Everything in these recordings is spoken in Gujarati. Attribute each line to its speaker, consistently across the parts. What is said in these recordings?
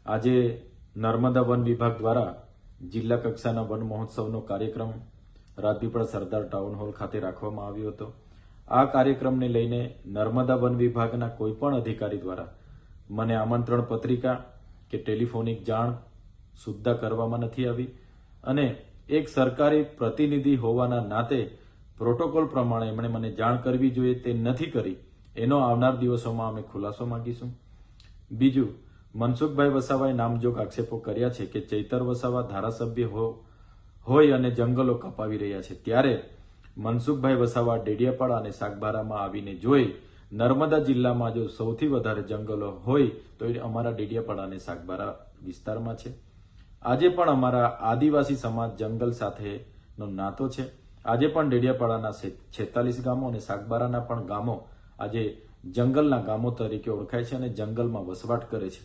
Speaker 1: આજે નર્મદા વન વિભાગ દ્વારા જિલ્લા કક્ષાના વન મહોત્સવનો કાર્યક્રમ રાજપીપળા સરદાર ટાઉન હોલ ખાતે રાખવામાં આવ્યો હતો। આ કાર્યક્રમને લઈને નર્મદા વન વિભાગના કોઈપણ અધિકારી દ્વારા મને આમંત્રણ પત્રિકા કે ટેલિફોનિક જાણ સુદ્ધા કરવામાં નથી આવી અને એક સરકારી પ્રતિનિધિ હોવાના નાતે પ્રોટોકોલ પ્રમાણે એમણે મને જાણ કરવી જોઈએ તે નથી કરી। એનો આવનાર દિવસોમાં અમે ખુલાસો માંગીશું। બીજું, મનસુખભાઈ વસાવાએ નામજોગ આક્ષેપો કર્યા છે કે ચૈતર વસાવા ધારાસભ્ય હોય અને જંગલો કપાવી રહ્યા છે, ત્યારે મનસુખભાઈ વસાવા ડેડિયાપાડા અને સાગબારામાં આવીને જોઈ નર્મદા જિલ્લામાં જો સૌથી વધારે જંગલો હોય તો એ અમારા ડેડિયાપાડા અને સાગબારા વિસ્તારમાં છે। આજે પણ અમારા આદિવાસી સમાજ જંગલ સાથેનો નાતો છે। આજે પણ ડેડિયાપાડાના 46 ગામો અને સાગબારાના પણ ગામો આજે જંગલના ગામો તરીકે ઓળખાય છે અને જંગલમાં વસવાટ કરે છે।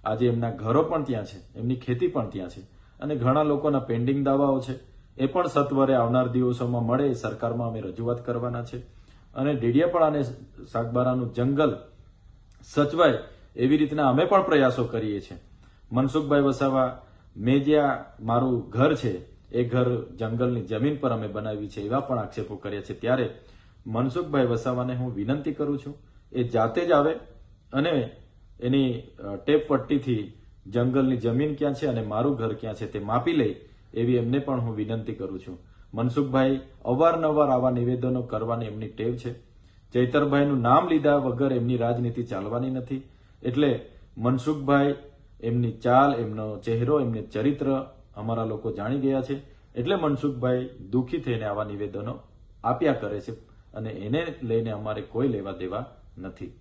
Speaker 1: આજે એમના ઘરો પણ ત્યાં છે, એમની ખેતી પણ ત્યાં છે અને ઘણા લોકોના પેન્ડિંગ દાવાઓ છે, એ પણ સત્વરે આવનાર દિવસોમાં મળે એ સરકારમાં અમે રજૂઆત કરવાના છે અને ડેડિયાપાડા અને સાગબારાનું જંગલ સચવાય એવી રીતના અમે પણ પ્રયાસો કરીએ છીએ। મનસુખભાઈ વસાવા, મેં જ્યાં મારું ઘર છે એ ઘર જંગલની જમીન પર અમે બનાવી છે એવા પણ આક્ષેપો કર્યા છે, ત્યારે મનસુખભાઈ વસાવાને હું વિનંતી કરું છું એ જાતે જ આવે અને એની ટેપ પટ્ટીથી જંગલની જમીન ક્યાં છે અને મારું ઘર ક્યાં છે તે માપી લે એવી એમને પણ હું વિનંતી કરું છું। મનસુખભાઈ અવારનવાર આવા નિવેદનો કરવાની એમની ટેવ છે। ચૈતરભાઈનું નામ લીધા વગર એમની રાજનીતિ ચાલવાની નથી, એટલે મનસુખભાઈ, એમની ચાલ, એમનો ચહેરો, એમનું ચરિત્ર અમારા લોકો જાણી ગયા છે, એટલે મનસુખભાઈ દુઃખી થઈને આવા નિવેદનો આપ્યા કરે છે અને એને લઈને અમારે કોઈ લેવા દેવા નથી।